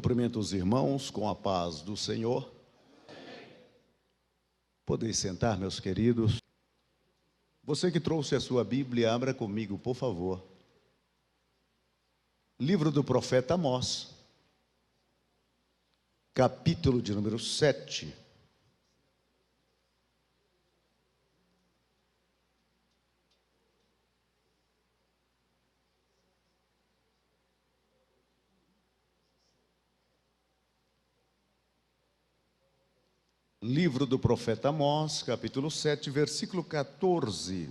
cumprimento os irmãos com a paz do Senhor. Podem sentar, meus queridos. Você que trouxe a sua Bíblia, abra comigo, por favor. Livro do profeta Amós, capítulo de número 7. Livro do profeta Amós, capítulo 7, versículo 14.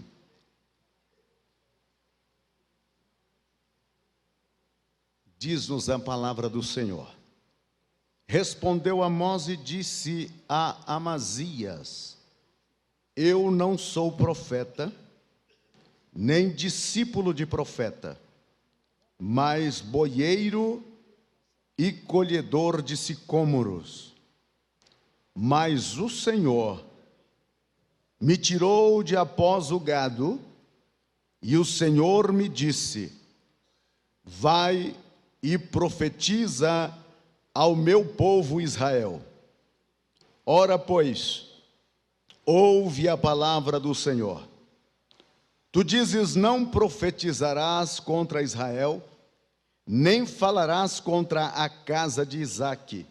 Diz-nos a palavra do Senhor. Respondeu Amós e disse a Amazias: Eu não sou profeta, nem discípulo de profeta, mas boieiro e colhedor de sicômoros. Mas o Senhor me tirou de após o gado, e o Senhor me disse: Vai e profetiza ao meu povo Israel. Ora, pois, ouve a palavra do Senhor. Tu dizes: Não profetizarás contra Israel, nem falarás contra a casa de Isaque.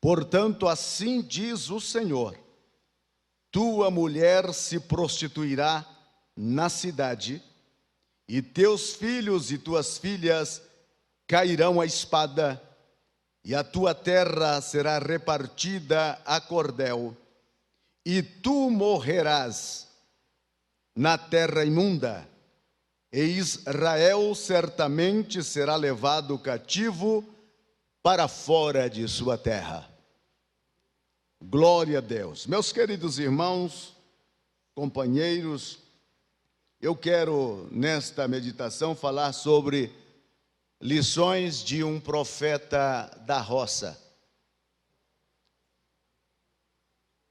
Portanto, assim diz o Senhor: tua mulher se prostituirá na cidade, e teus filhos e tuas filhas cairão à espada, e a tua terra será repartida a cordel, e tu morrerás na terra imunda, e Israel certamente será levado cativo para fora de sua terra. Glória a Deus. Meus queridos irmãos, companheiros, eu quero nesta meditação falar sobre lições de um profeta da roça.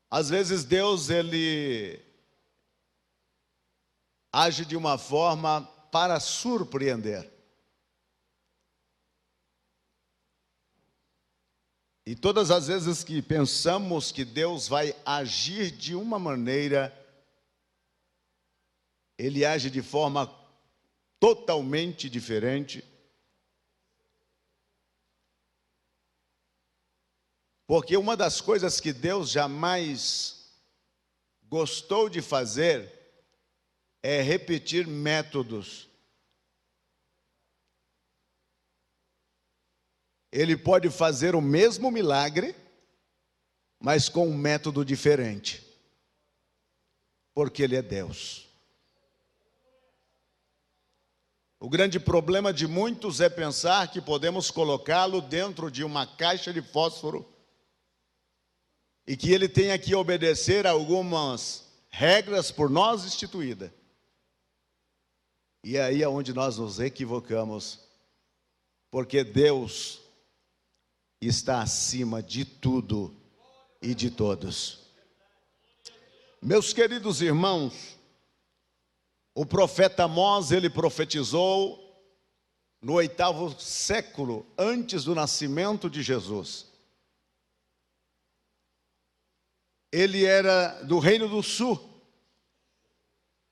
Às vezes Deus, ele age de uma forma para surpreender. E todas as vezes que pensamos que Deus vai agir de uma maneira, Ele age de forma totalmente diferente. Porque uma das coisas que Deus jamais gostou de fazer é repetir métodos. Ele pode fazer o mesmo milagre, mas com um método diferente, porque Ele é Deus. O grande problema de muitos é pensar que podemos colocá-lo dentro de uma caixa de fósforo e que Ele tenha que obedecer a algumas regras por nós instituídas. E aí é onde nós nos equivocamos, porque Deus está acima de tudo e de todos. Meus queridos irmãos, o profeta Amós, ele profetizou no 8º século antes do nascimento de Jesus. Ele era do Reino do Sul.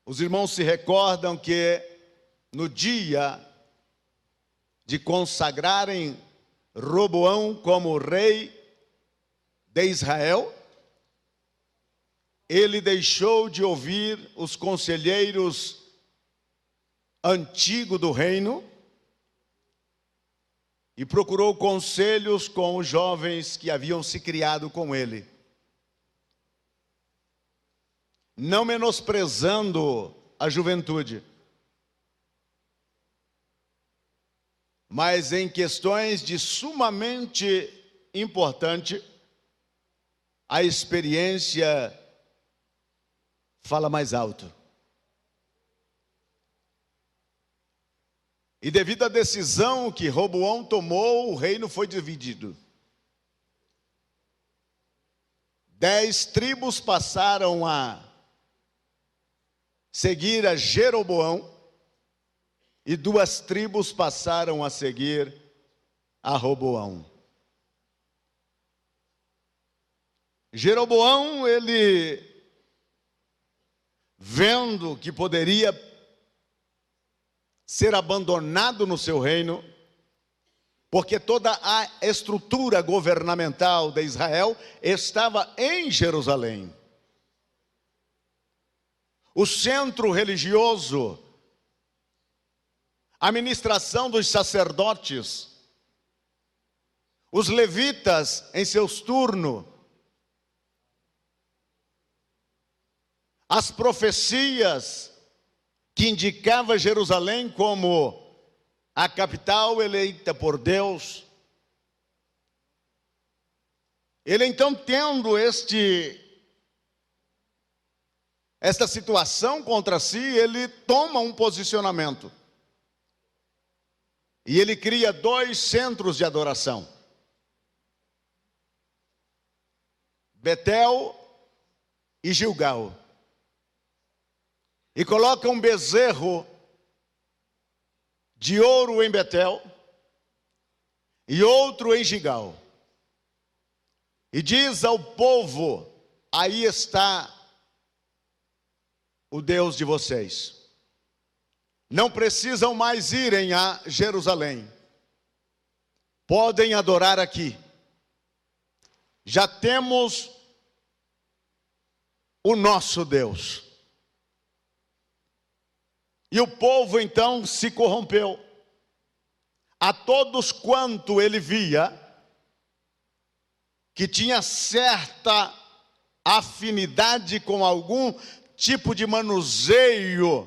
Os irmãos se recordam que no dia de consagrarem Roboão como rei de Israel, ele deixou de ouvir os conselheiros antigos do reino e procurou conselhos com os jovens que haviam se criado com ele. Não menosprezando a juventude, mas em questões de sumamente importante, a experiência fala mais alto. E devido à decisão que Roboão tomou, o reino foi dividido. 10 tribos passaram a seguir a Jeroboão, e 2 tribos passaram a seguir a Roboão. Jeroboão, ele vendo que poderia ser abandonado no seu reino, porque toda a estrutura governamental de Israel estava em Jerusalém. O centro religioso, a ministração dos sacerdotes, os levitas em seus turnos, as profecias que indicavam Jerusalém como a capital eleita por Deus. Ele então, tendo esta situação contra si, ele toma um posicionamento. E ele cria 2 centros de adoração: Betel e Gilgal. E coloca um bezerro de ouro em Betel e outro em Gilgal. E diz ao povo: aí está o Deus de vocês. Não precisam mais irem a Jerusalém. Podem adorar aqui. Já temos o nosso Deus. E o povo então se corrompeu. A todos quanto ele via que tinha certa afinidade com algum tipo de manuseio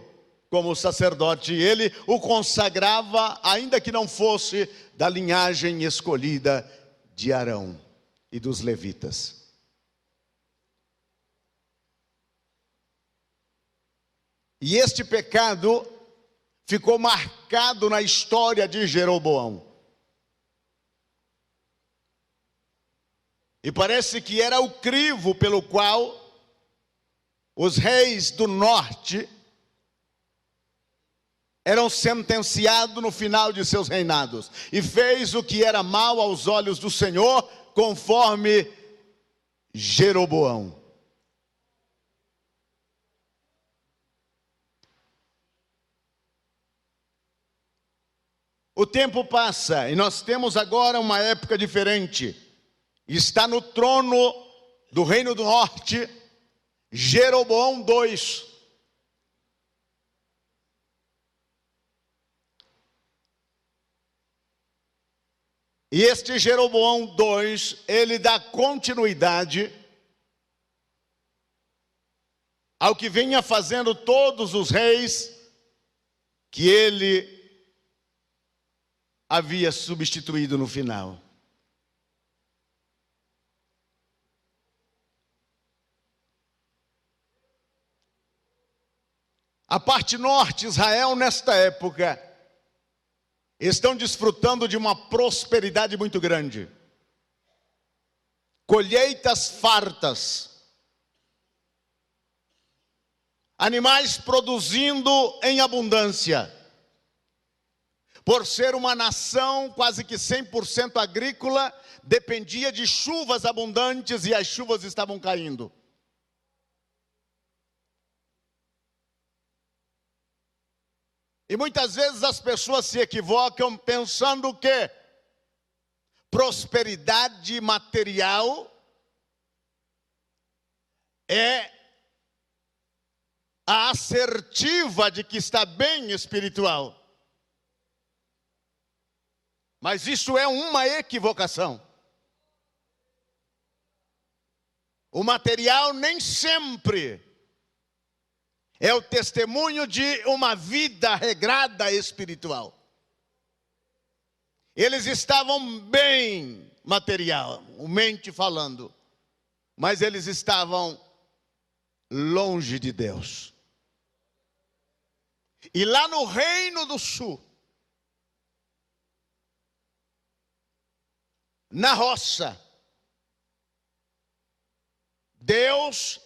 como sacerdote, ele o consagrava, ainda que não fosse da linhagem escolhida de Arão e dos levitas. E este pecado ficou marcado na história de Jeroboão. E parece que era o crivo pelo qual os reis do norte eram sentenciados no final de seus reinados. E fez o que era mal aos olhos do Senhor, conforme Jeroboão. O tempo passa e nós temos agora uma época diferente. Está no trono do Reino do Norte Jeroboão II. E este Jeroboão II, ele dá continuidade ao que vinha fazendo todos os reis que ele havia substituído no final. A parte norte, Israel, nesta época, estão desfrutando de uma prosperidade muito grande. Colheitas fartas. Animais produzindo em abundância. Por ser uma nação quase que 100% agrícola, dependia de chuvas abundantes e as chuvas estavam caindo. E muitas vezes as pessoas se equivocam pensando que prosperidade material é a assertiva de que está bem espiritual. Mas isso é uma equivocação. O material nem sempre é o testemunho de uma vida regrada espiritual. Eles estavam bem materialmente falando, mas eles estavam longe de Deus. E lá no Reino do Sul, na roça, Deus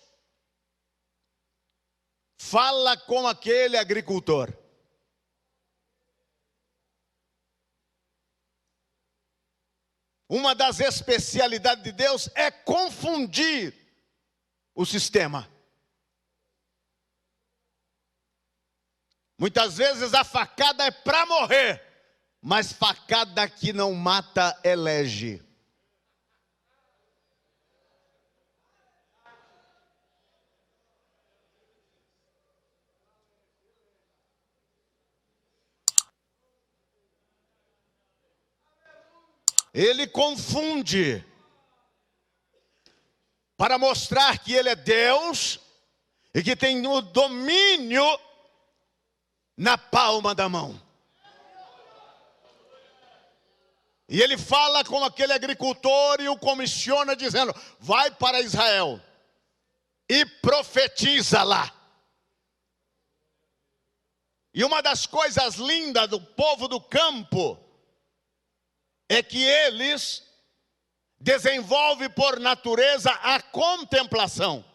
fala com aquele agricultor. Uma das especialidades de Deus é confundir o sistema. Muitas vezes a facada é para morrer, mas facada que não mata elege. Ele confunde para mostrar que ele é Deus e que tem o domínio na palma da mão. E ele fala com aquele agricultor e o comissiona dizendo: vai para Israel e profetiza lá. E uma das coisas lindas do povo do campo é que eles desenvolvem por natureza a contemplação.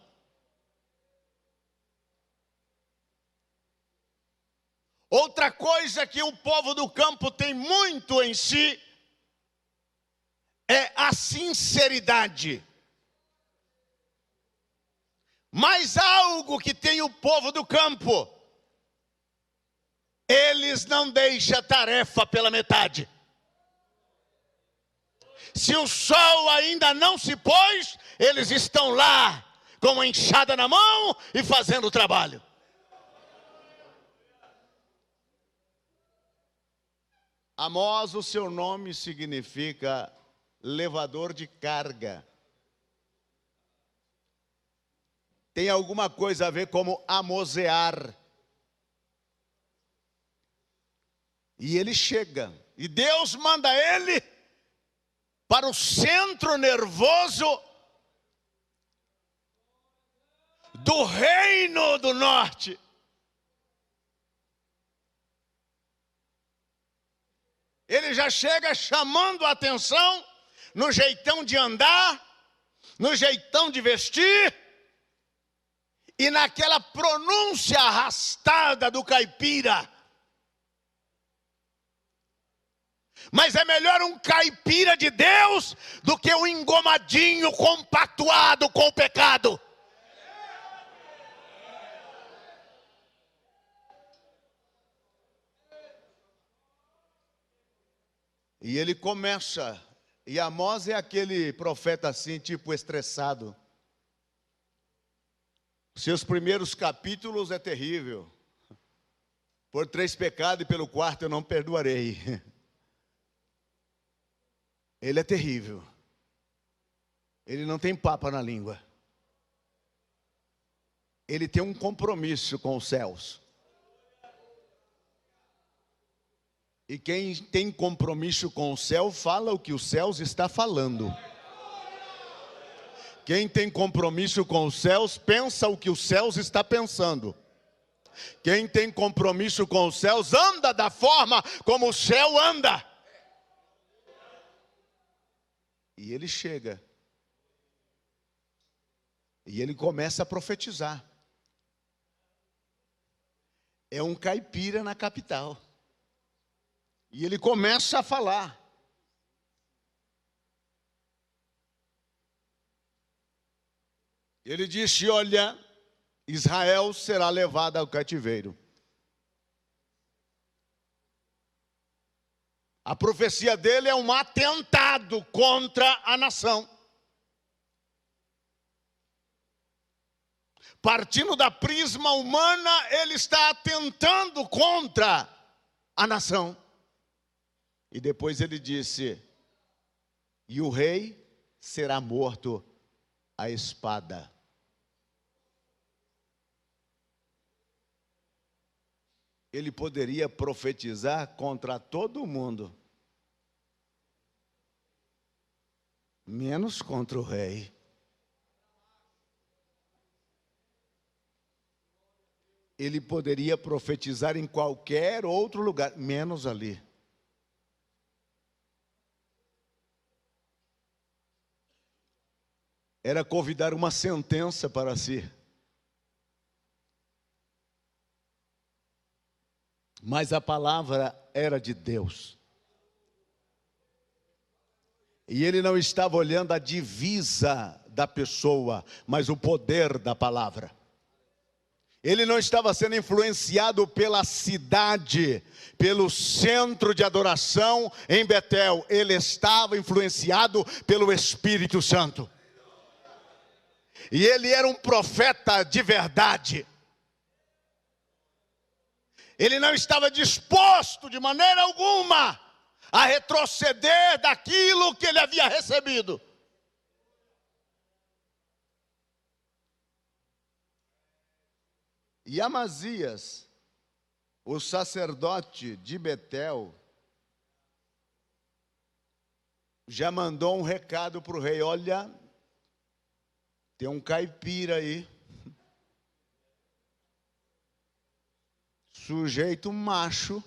Outra coisa que o povo do campo tem muito em si é a sinceridade. Mas algo que tem o povo do campo: eles não deixam a tarefa pela metade. Se o sol ainda não se pôs, eles estão lá com a enxada na mão e fazendo o trabalho. Amós, o seu nome significa levador de carga. Tem alguma coisa a ver como amosear. E ele chega, e Deus manda ele para o centro nervoso do reino do norte. Ele já chega chamando a atenção no jeitão de andar, no jeitão de vestir e naquela pronúncia arrastada do caipira. Mas é melhor um caipira de Deus do que um engomadinho compactuado com o pecado. E ele começa, e Amós é aquele profeta assim, tipo estressado. Seus primeiros capítulos é terrível. Por 3 pecados e pelo 4º eu não perdoarei. Ele é terrível. Ele não tem papa na língua. Ele tem um compromisso com os céus. E quem tem compromisso com o céu, fala o que os céus está falando. Quem tem compromisso com os céus, pensa o que os céus está pensando. Quem tem compromisso com os céus, anda da forma como o céu anda. E ele chega. E ele começa a profetizar. É um caipira na capital. E ele começa a falar. Ele disse: olha, Israel será levada ao cativeiro. A profecia dele é um atentado contra a nação. Partindo da prisma humana, ele está atentando contra a nação. E depois ele disse: e o rei será morto à espada. Ele poderia profetizar contra todo mundo, menos contra o rei. Ele poderia profetizar em qualquer outro lugar, menos ali. Era convidar uma sentença para si. Mas a palavra era de Deus. E ele não estava olhando a divisa da pessoa, mas o poder da palavra. Ele não estava sendo influenciado pela cidade, pelo centro de adoração em Betel. Ele estava influenciado pelo Espírito Santo. E ele era um profeta de verdade. Ele não estava disposto de maneira alguma a retroceder daquilo que ele havia recebido. E Amazias, o sacerdote de Betel, já mandou um recado para o rei: olha, tem um caipira aí, sujeito macho,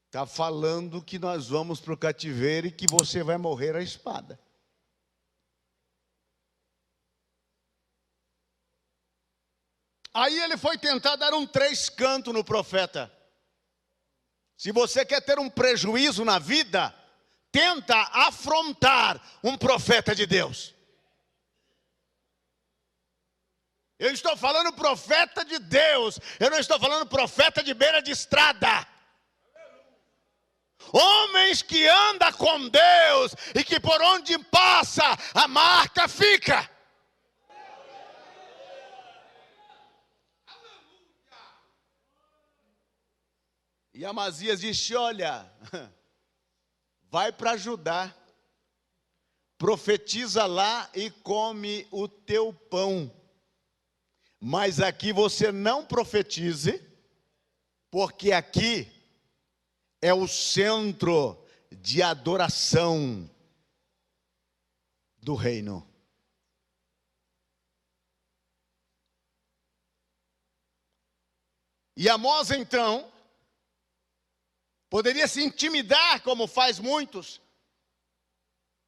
está falando que nós vamos para o cativeiro e que você vai morrer à espada. Aí ele foi tentar dar um três canto no profeta. Se você quer ter um prejuízo na vida, tenta afrontar um profeta de Deus. Eu estou falando profeta de Deus, eu não estou falando profeta de beira de estrada. Homens que andam com Deus e que por onde passa a marca fica. E Amazias disse: olha, vai para Judá, profetiza lá e come o teu pão. Mas aqui você não profetize, porque aqui é o centro de adoração do reino. E Amós então poderia se intimidar, como faz muitos,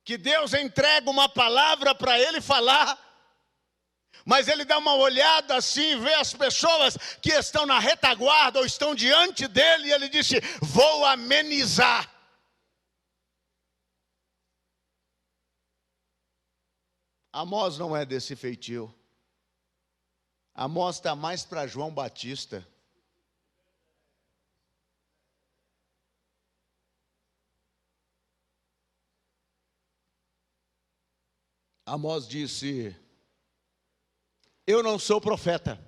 que Deus entrega uma palavra para ele falar, mas ele dá uma olhada assim, vê as pessoas que estão na retaguarda ou estão diante dele, e ele disse: vou amenizar. Amós não é desse feitio. Amós está mais para João Batista. Amós disse: eu não sou profeta.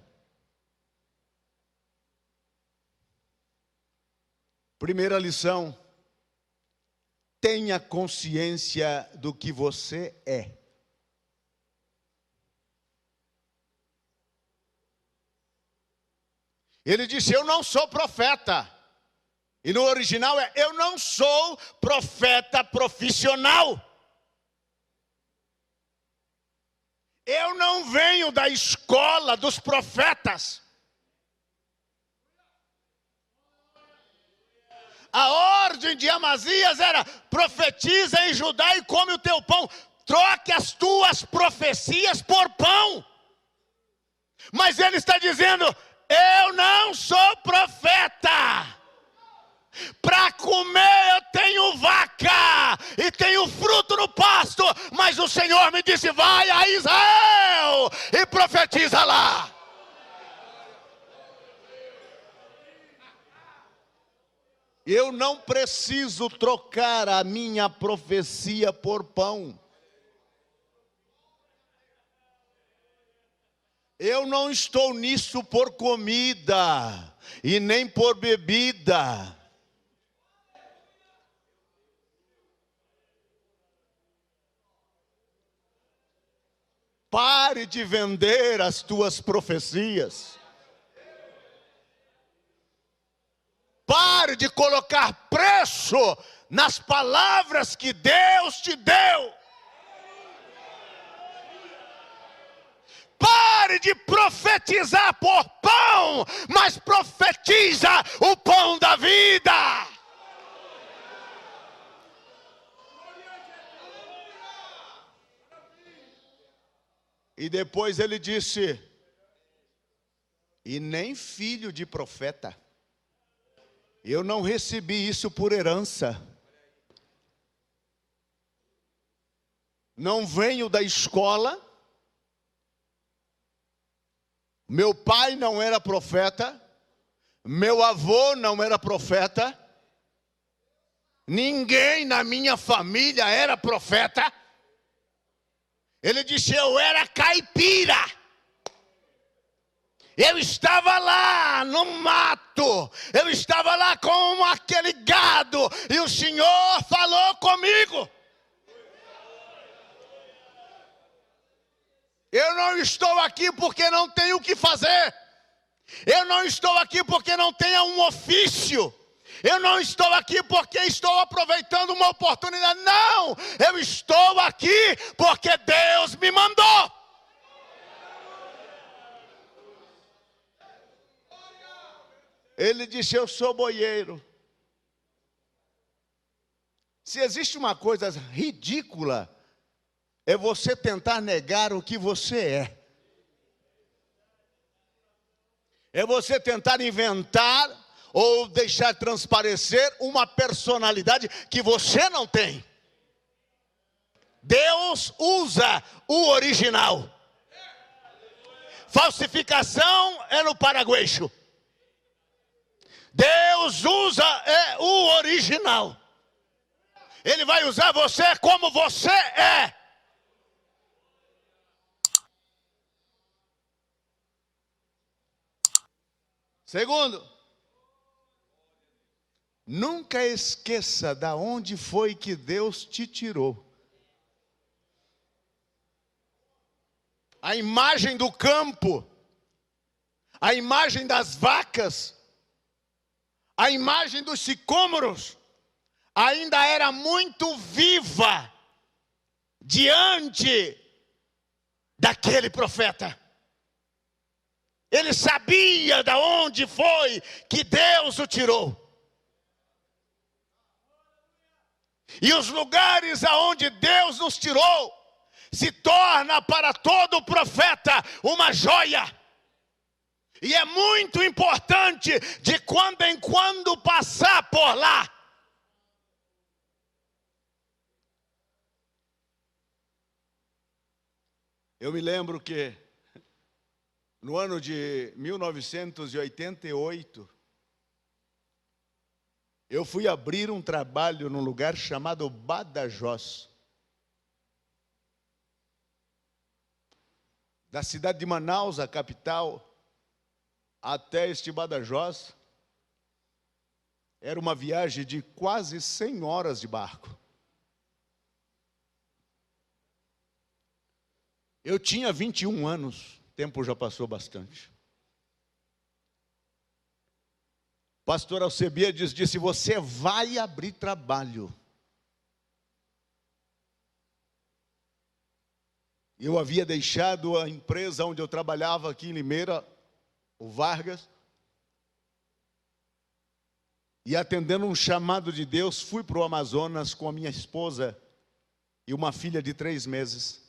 Primeira lição: tenha consciência do que você é. Ele disse: eu não sou profeta. E no original é: eu não sou profeta profissional. Eu não venho da escola dos profetas. A ordem de Amazias era: profetiza em Judá e come o teu pão. Troque as tuas profecias por pão. Mas ele está dizendo: eu não sou profeta. Para comer eu tenho vaca e tenho fruto no pasto, mas o Senhor me disse: vai a Israel e profetiza lá. Eu não preciso trocar a minha profecia por pão. Eu não estou nisso por comida e nem por bebida. Pare de vender as tuas profecias. Pare de colocar preço nas palavras que Deus te deu. Pare de profetizar por pão, mas profetiza o pão da vida. E depois ele disse: e nem filho de profeta. Eu não recebi isso por herança. Não venho da escola. Meu pai não era profeta. Meu avô não era profeta. Ninguém na minha família era profeta. Ele disse: eu era caipira. Eu estava lá no mato. Eu estava lá com aquele gado. E o Senhor falou comigo. Eu não estou aqui porque não tenho o que fazer. Eu não estou aqui porque não tenho um ofício. Eu não estou aqui porque estou aproveitando uma oportunidade. Não, eu estou aqui porque Deus me mandou. Ele disse: eu sou boieiro. Se existe uma coisa ridícula, é você tentar negar o que você é. É você tentar inventar ou deixar transparecer uma personalidade que você não tem. Deus usa o original. Falsificação é no paraguaixo. Deus usa o original. Ele vai usar você como você é. Segundo, nunca esqueça da onde foi que Deus te tirou. A imagem do campo, a imagem das vacas, a imagem dos sicômoros ainda era muito viva diante daquele profeta. Ele sabia de onde foi que Deus o tirou. E os lugares aonde Deus nos tirou se torna para todo profeta uma joia. E é muito importante de quando em quando passar por lá. Eu me lembro que no ano de 1988, eu fui abrir um trabalho num lugar chamado Badajoz, da cidade de Manaus, a capital, até este Badajoz, era uma viagem de quase 100 horas de barco. Eu tinha 21 anos. O tempo já passou bastante. Pastor Alcebiades disse: você vai abrir trabalho. Eu havia deixado a empresa onde eu trabalhava aqui em Limeira, o Vargas, e atendendo um chamado de Deus, fui para o Amazonas com a minha esposa e uma filha de 3 meses.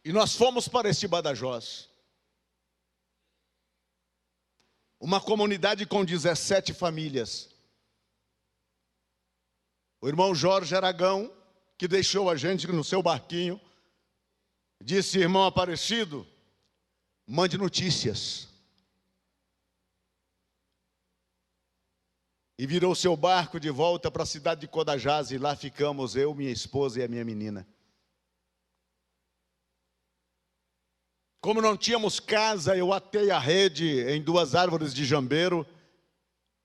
E nós fomos para este Badajoz. Uma comunidade com 17 famílias. O irmão Jorge Aragão, que deixou a gente no seu barquinho, disse: irmão Aparecido, mande notícias. E virou seu barco de volta para a cidade de Codajás, e lá ficamos eu, minha esposa e a minha menina. Como não tínhamos casa, eu atei a rede em 2 árvores de jambeiro,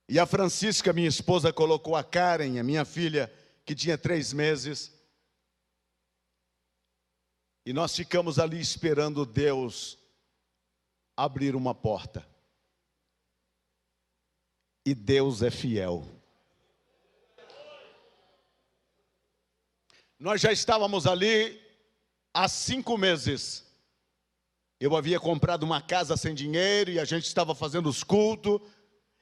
e a Francisca, minha esposa, colocou a Karen, a minha filha, que tinha 3 meses, e nós ficamos ali esperando Deus abrir uma porta. E Deus é fiel. Nós já estávamos ali há 5 meses. Eu havia comprado uma casa sem dinheiro e a gente estava fazendo os cultos.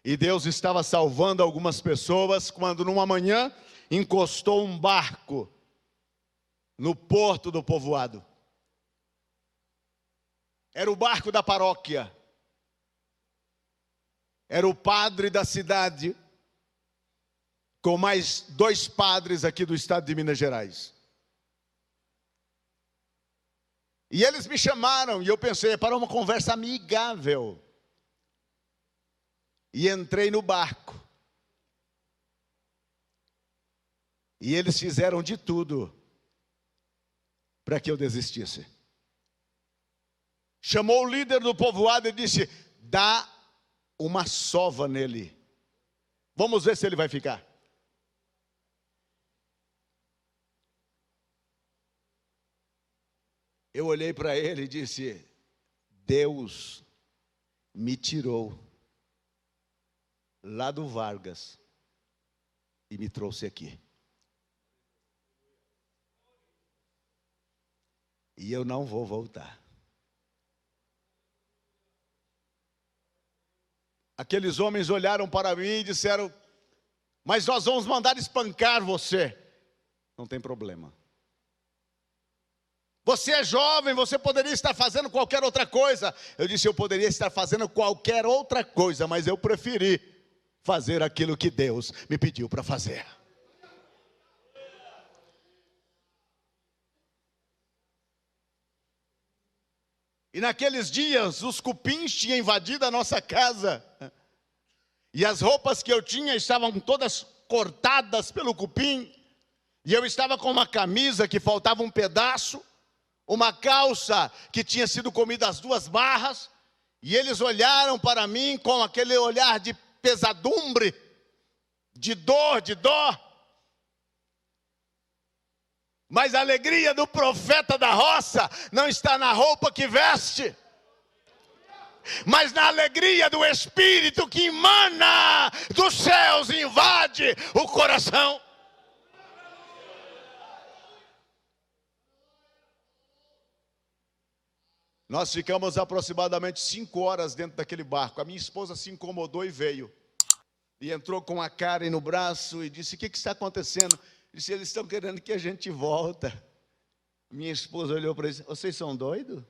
E Deus estava salvando algumas pessoas, quando numa manhã encostou um barco no porto do povoado. Era o barco da paróquia. era o padre da cidade, com mais 2 padres aqui do estado de Minas Gerais. E eles me chamaram, e eu pensei, é para uma conversa amigável. E entrei no barco. E eles fizeram de tudo para que eu desistisse. Chamou o líder do povoado e disse: dá uma sova nele. Vamos ver se ele vai ficar. Eu olhei para ele e disse: Deus me tirou lá do Vargas e me trouxe aqui. E eu não vou voltar. Aqueles homens olharam para mim e disseram: mas nós vamos mandar espancar você. Não tem problema. Você é jovem, você poderia estar fazendo qualquer outra coisa. Eu disse: eu poderia estar fazendo qualquer outra coisa, mas eu preferi fazer aquilo que Deus me pediu para fazer. E naqueles dias, os cupins tinham invadido a nossa casa. E as roupas que eu tinha estavam todas cortadas pelo cupim. E eu estava com uma camisa que faltava um pedaço, uma calça que tinha sido comida as 2 barras. E eles olharam para mim com aquele olhar de pesadumbre, de dor, de dó. Mas a alegria do profeta da roça não está na roupa que veste, mas na alegria do Espírito que emana dos céus e invade o coração. Nós ficamos aproximadamente 5 horas dentro daquele barco. A minha esposa se incomodou e veio. E entrou com a Karen no braço e disse: o que está acontecendo? Disse: eles estão querendo que a gente volta. Minha esposa olhou para eles: vocês são doidos?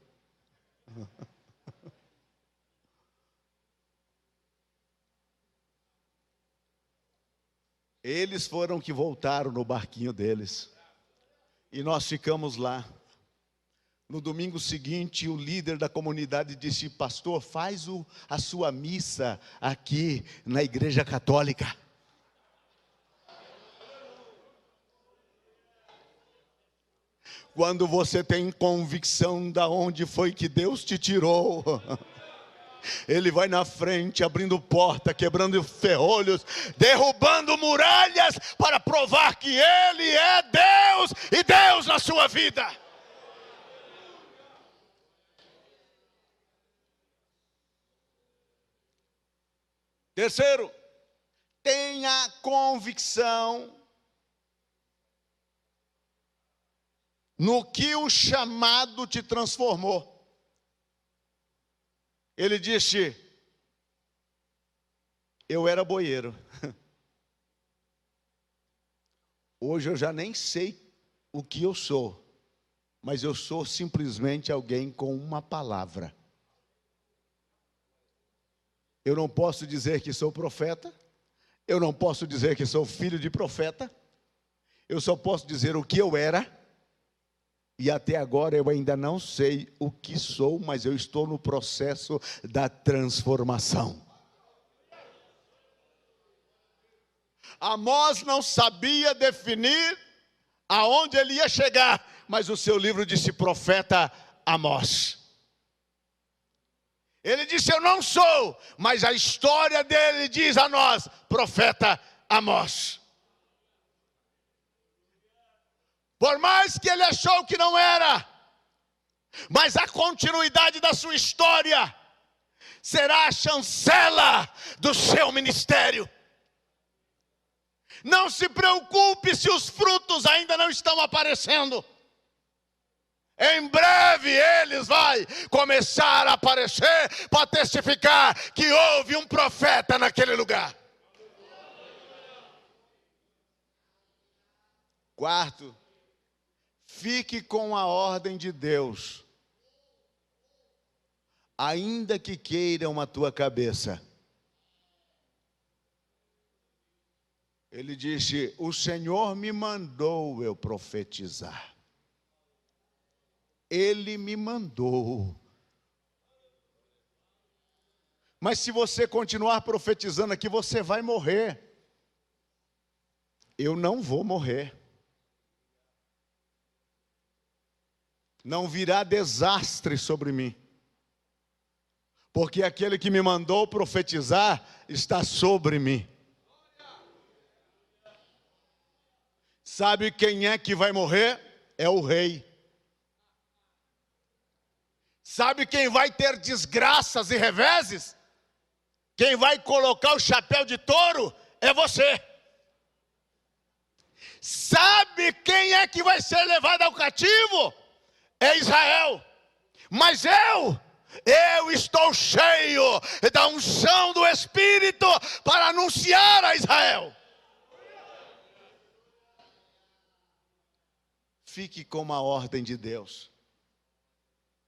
Eles foram que voltaram no barquinho deles. E nós ficamos lá. No domingo seguinte, o líder da comunidade disse: pastor, faz a sua missa aqui na igreja católica. Quando você tem convicção de onde foi que Deus te tirou, Ele vai na frente, abrindo porta, quebrando ferrolhos, derrubando muralhas, para provar que Ele é Deus e Deus na sua vida. Terceiro, tenha convicção no que o chamado te transformou. Ele disse: eu era boieiro. Hoje eu já nem sei o que eu sou, mas eu sou simplesmente alguém com uma palavra. Eu não posso dizer que sou profeta, eu não posso dizer que sou filho de profeta, eu só posso dizer o que eu era. E até agora eu ainda não sei o que sou, mas eu estou no processo da transformação. Amós não sabia definir aonde ele ia chegar, mas o seu livro disse profeta Amós. Ele disse: eu não sou, mas a história dele diz a nós, profeta Amós. Por mais que ele achou que não era, mas a continuidade da sua história será a chancela do seu ministério. Não se preocupe se os frutos ainda não estão aparecendo. Em breve eles vão começar a aparecer para testificar que houve um profeta naquele lugar. Quarto, fique com a ordem de Deus, ainda que queiram a tua cabeça. Ele disse: o Senhor me mandou eu profetizar. Ele me mandou. Mas se você continuar profetizando aqui, você vai morrer. Eu não vou morrer. Não virá desastre sobre mim. Porque aquele que me mandou profetizar está sobre mim. Sabe quem é que vai morrer? É o rei. Sabe quem vai ter desgraças e reveses? Quem vai colocar o chapéu de touro? É você. Sabe quem é que vai ser levado ao cativo? É Israel. Mas eu estou cheio da unção do Espírito para anunciar a Israel. Fique com a ordem de Deus.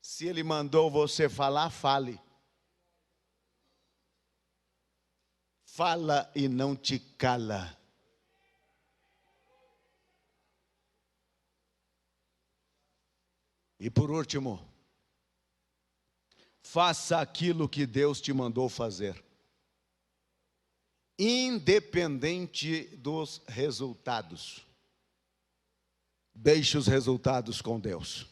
Se Ele mandou você falar, fale. Fala e não te cala. E por último, faça aquilo que Deus te mandou fazer, independente dos resultados. Deixe os resultados com Deus.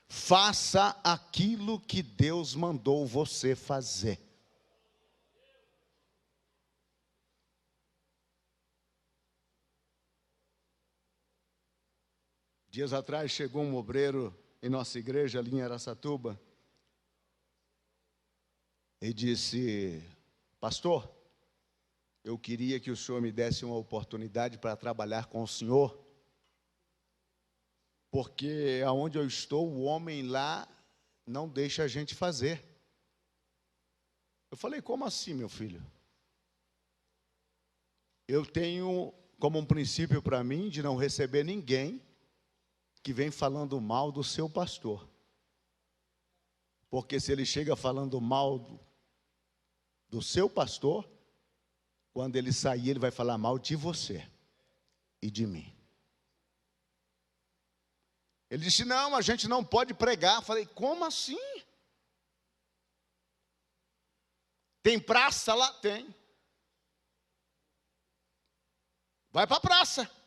Faça aquilo que Deus mandou você fazer. Dias atrás chegou um obreiro em nossa igreja, ali em Araçatuba, e disse: pastor, eu queria que o senhor me desse uma oportunidade para trabalhar com o senhor, porque aonde eu estou, o homem lá não deixa a gente fazer. Eu falei: como assim, meu filho? Eu tenho como um princípio para mim de não receber ninguém que vem falando mal do seu pastor. Porque se ele chega falando mal do seu pastor, quando ele sair, ele vai falar mal de você e de mim. Ele disse: não, a gente não pode pregar. Eu falei: como assim? Tem praça lá? Tem. Vai para a praça.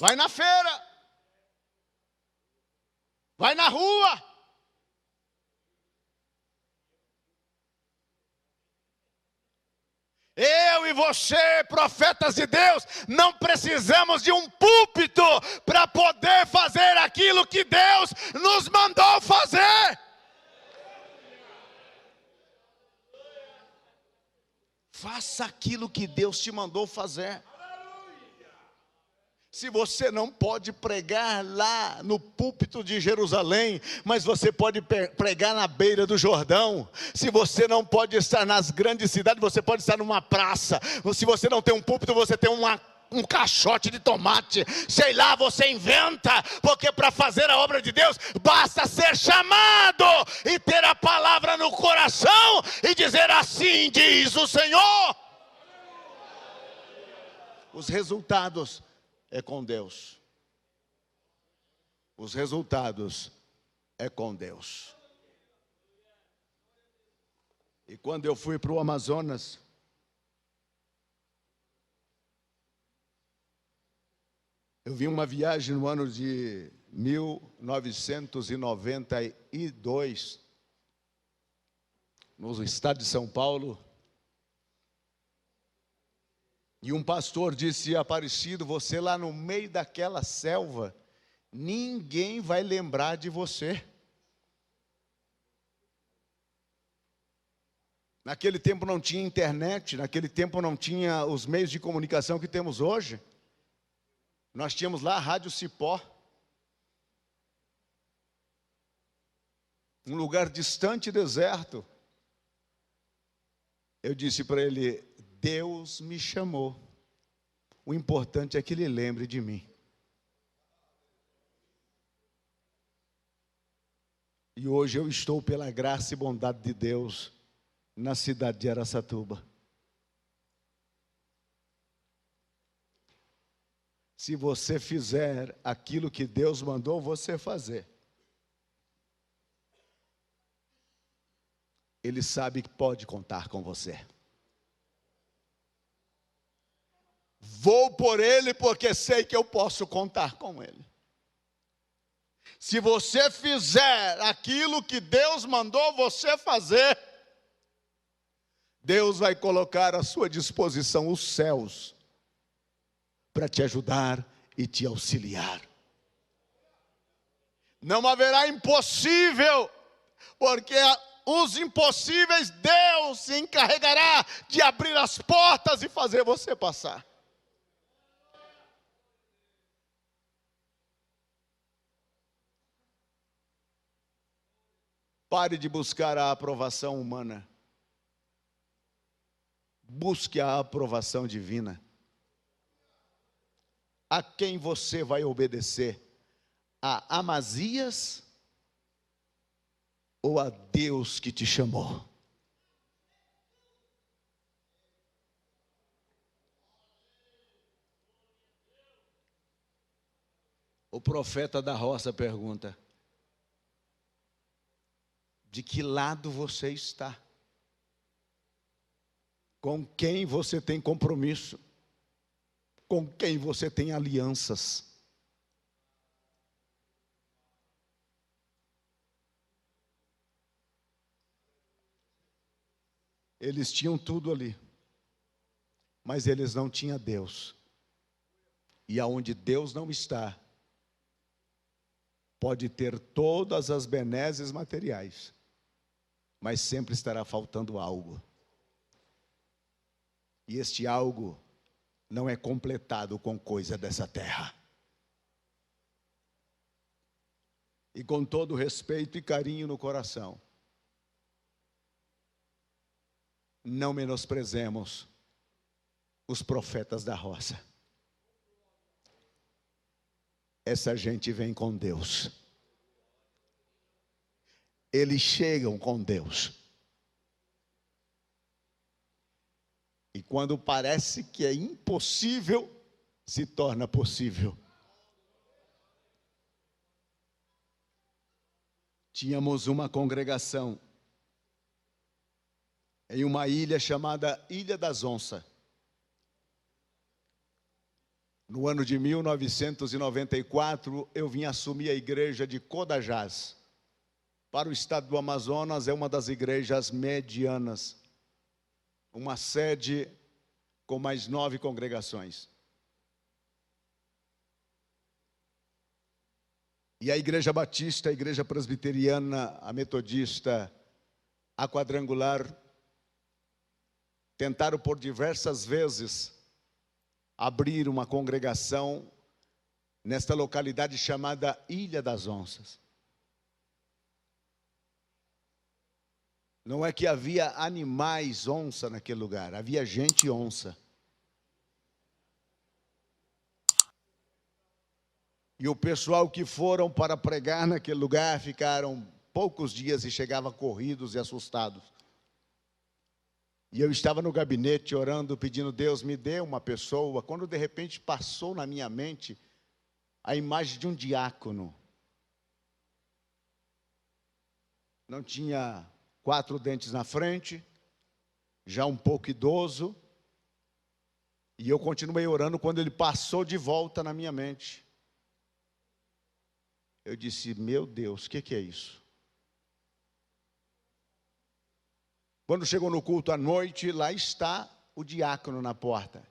Vai na feira. Vai na rua. Eu e você, profetas de Deus, não precisamos de um púlpito para poder fazer aquilo que Deus nos mandou fazer. Faça aquilo que Deus te mandou fazer. Se você não pode pregar lá no púlpito de Jerusalém, mas você pode pregar na beira do Jordão. Se você não pode estar nas grandes cidades, você pode estar numa praça. Se você não tem um púlpito, você tem um caixote de tomate. Sei lá, você inventa. Porque para fazer a obra de Deus, basta ser chamado e ter a palavra no coração e dizer: assim diz o Senhor. Os resultados é com Deus. Os resultados é com Deus. E quando eu fui para o Amazonas, eu vi uma viagem no ano de 1992, no estado de São Paulo. E um pastor disse: Aparecido, você lá no meio daquela selva, ninguém vai lembrar de você. Naquele tempo não tinha internet, naquele tempo não tinha os meios de comunicação que temos hoje. Nós tínhamos lá a Rádio Cipó. Um lugar distante e deserto. Eu disse para ele: Deus me chamou. O importante é que Ele lembre de mim. E hoje eu estou, pela graça e bondade de Deus, na cidade de Araçatuba. Se você fizer aquilo que Deus mandou você fazer, Ele sabe que pode contar com você. Vou por Ele porque sei que eu posso contar com Ele. Se você fizer aquilo que Deus mandou você fazer, Deus vai colocar à sua disposição os céus para te ajudar e te auxiliar. Não haverá impossível, porque os impossíveis Deus se encarregará de abrir as portas e fazer você passar. Pare de buscar a aprovação humana. Busque a aprovação divina. A quem você vai obedecer? A Amazias ou a Deus que te chamou? O profeta da roça pergunta: de que lado você está? Com quem você tem compromisso? Com quem você tem alianças? Eles tinham tudo ali, mas eles não tinham Deus. E aonde Deus não está, pode ter todas as benesses materiais, mas sempre estará faltando algo. E este algo não é completado com coisa dessa terra. E com todo respeito e carinho no coração, não menosprezemos os profetas da roça. Essa gente vem com Deus. Eles chegam com Deus. E quando parece que é impossível, se torna possível. Tínhamos uma congregação em uma ilha chamada Ilha das Onças. No ano de 1994, eu vim assumir a igreja de Codajás. Para o estado do Amazonas, é uma das igrejas medianas. Uma sede com mais 9 congregações. E a igreja batista, a igreja presbiteriana, a metodista, a quadrangular, tentaram por diversas vezes abrir uma congregação nesta localidade chamada Ilha das Onças. Não é que havia animais onça naquele lugar, havia gente onça. E o pessoal que foram para pregar naquele lugar ficaram poucos dias e chegavam corridos e assustados. E eu estava no gabinete orando, pedindo: Deus, me dê uma pessoa. Quando de repente passou na minha mente a imagem de um diácono. Não tinha 4 dentes na frente, já um pouco idoso. E eu continuei orando quando ele passou de volta na minha mente. Eu disse: meu Deus, o que é isso? Quando chegou no culto à noite, lá está o diácono na porta.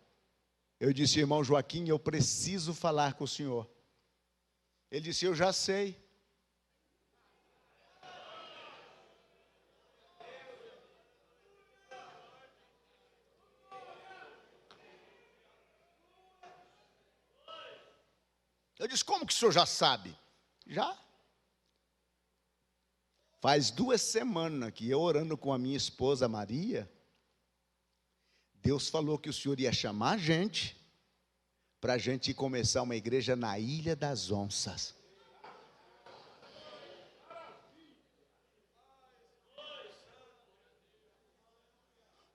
Eu disse: irmão Joaquim, eu preciso falar com o senhor. Ele disse: eu já sei. Eu disse: como que o senhor já sabe? Já. Faz 2 semanas que eu orando com a minha esposa Maria, Deus falou que o senhor ia chamar a gente, para a gente começar uma igreja na Ilha das Onças.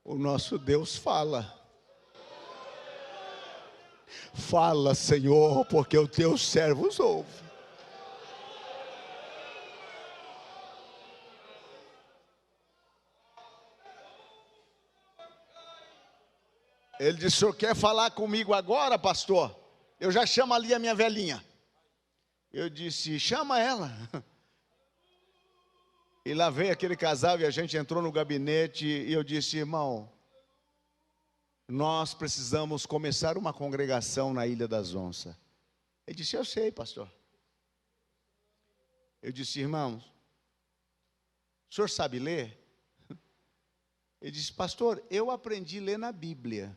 O nosso Deus fala. Fala, Senhor, porque os teus servos ouvem. Ele disse: o senhor quer falar comigo agora, pastor? Eu já chamo ali a minha velhinha. Eu disse: chama ela. E lá veio aquele casal e a gente entrou no gabinete e eu disse: irmão, nós precisamos começar uma congregação na Ilha das Onças. Ele disse: eu sei, pastor. Eu disse: irmãos, o senhor sabe ler? Ele disse: pastor, eu aprendi a ler na Bíblia.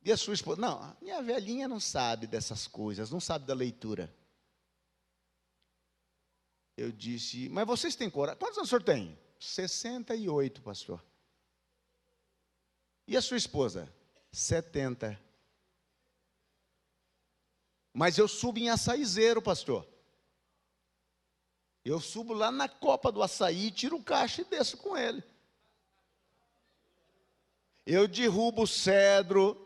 E a sua esposa? Não, minha velhinha não sabe dessas coisas, não sabe da leitura. Eu disse: mas vocês têm coragem? Quantos anos o senhor tem? 68, pastor. E a sua esposa? 70. Mas eu subo em açaizeiro, pastor. Eu subo lá na copa do açaí, tiro o cacho e desço com ele. Eu derrubo o cedro.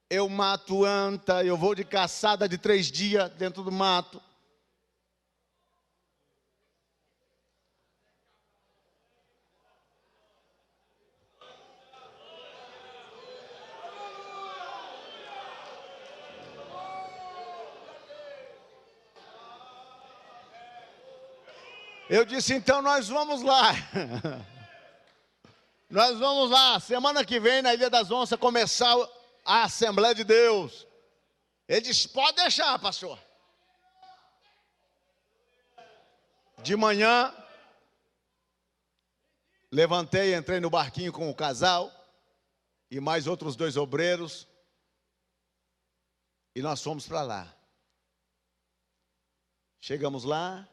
Eu mato anta, eu vou de caçada de 3 dias dentro do mato. Eu disse: então nós vamos lá. Nós vamos lá, semana que vem na Ilha das Onças começar a Assembleia de Deus. Ele disse: pode deixar, pastor. De manhã, levantei, entrei no barquinho com o casal e mais outros 2 obreiros. E nós fomos para lá. Chegamos lá,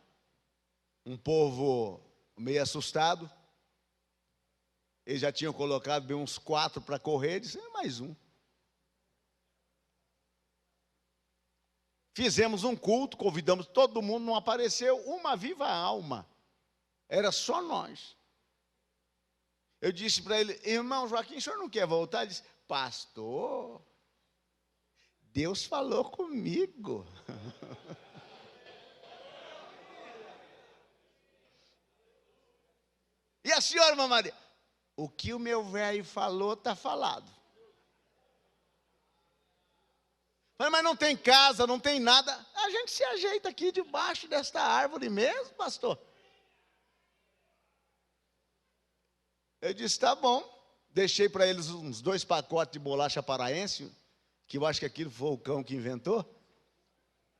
um povo meio assustado. Eles já tinham colocado bem uns 4 para correr, disse: mais um. Fizemos um culto, convidamos todo mundo, não apareceu uma viva alma. Era só nós. Eu disse para ele: irmão Joaquim, o senhor não quer voltar? Ele disse: pastor, Deus falou comigo. E a senhora, irmã Maria? O que o meu velho falou, está falado. Falei: mas não tem casa, não tem nada. A gente se ajeita aqui debaixo desta árvore mesmo, pastor. Eu disse: tá bom. Deixei para eles uns 2 pacotes de bolacha paraense, que eu acho que aquilo foi o cão que inventou.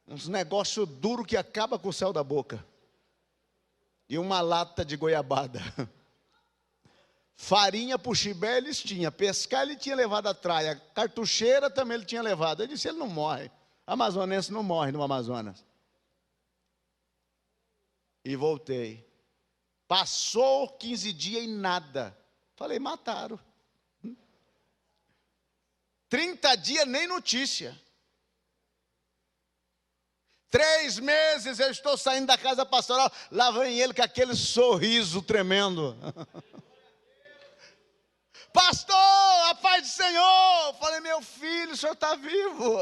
Uns negócios duros que acaba com o céu da boca. E uma lata de goiabada. Farinha para o chibé eles tinham. Pescar ele tinha levado a traia. Cartucheira também ele tinha levado. Eu disse: ele não morre. Amazonense não morre no Amazonas. E voltei. Passou 15 dias e nada. Falei: mataram. 30 dias nem notícia. 3 meses eu estou saindo da casa pastoral. Lá vem ele com aquele sorriso tremendo. Pastor, a paz do Senhor. Falei: meu filho, o senhor está vivo.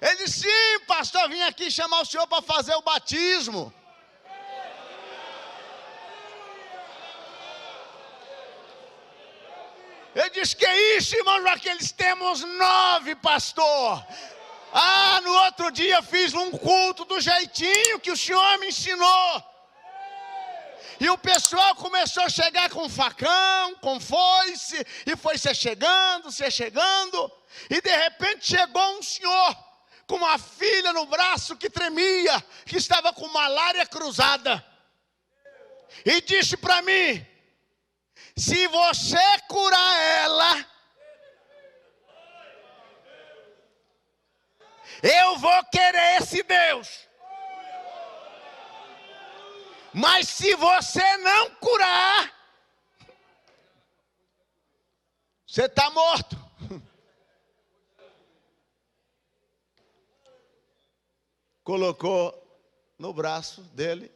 Ele disse: sim, pastor, vim aqui chamar o senhor para fazer o batismo. Eu disse: que isso, irmão Joaquim? Eles temos 9, pastor. No outro dia fiz um culto do jeitinho que o senhor me ensinou. E o pessoal começou a chegar com facão, com foice, e foi se chegando. E de repente chegou um senhor com uma filha no braço que tremia, que estava com malária cruzada. E disse para mim: se você curar ela, eu vou querer esse Deus. Mas se você não curar, você está morto. Colocou no braço dele.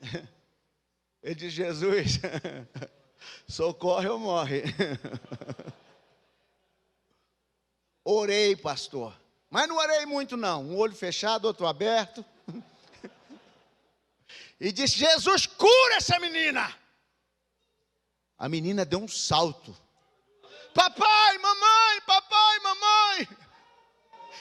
Ele disse: Jesus, socorre ou morre. Orei, pastor. Mas não orei muito não. Um olho fechado, outro aberto. E disse: Jesus, cura essa menina. A menina deu um salto. Papai, mamãe, papai, mamãe.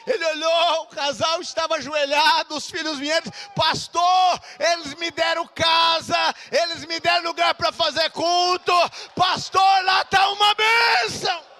Ele olhou, o casal estava ajoelhado, os filhos vieram: pastor, eles me deram casa, eles me deram lugar para fazer culto. Pastor, lá está uma bênção.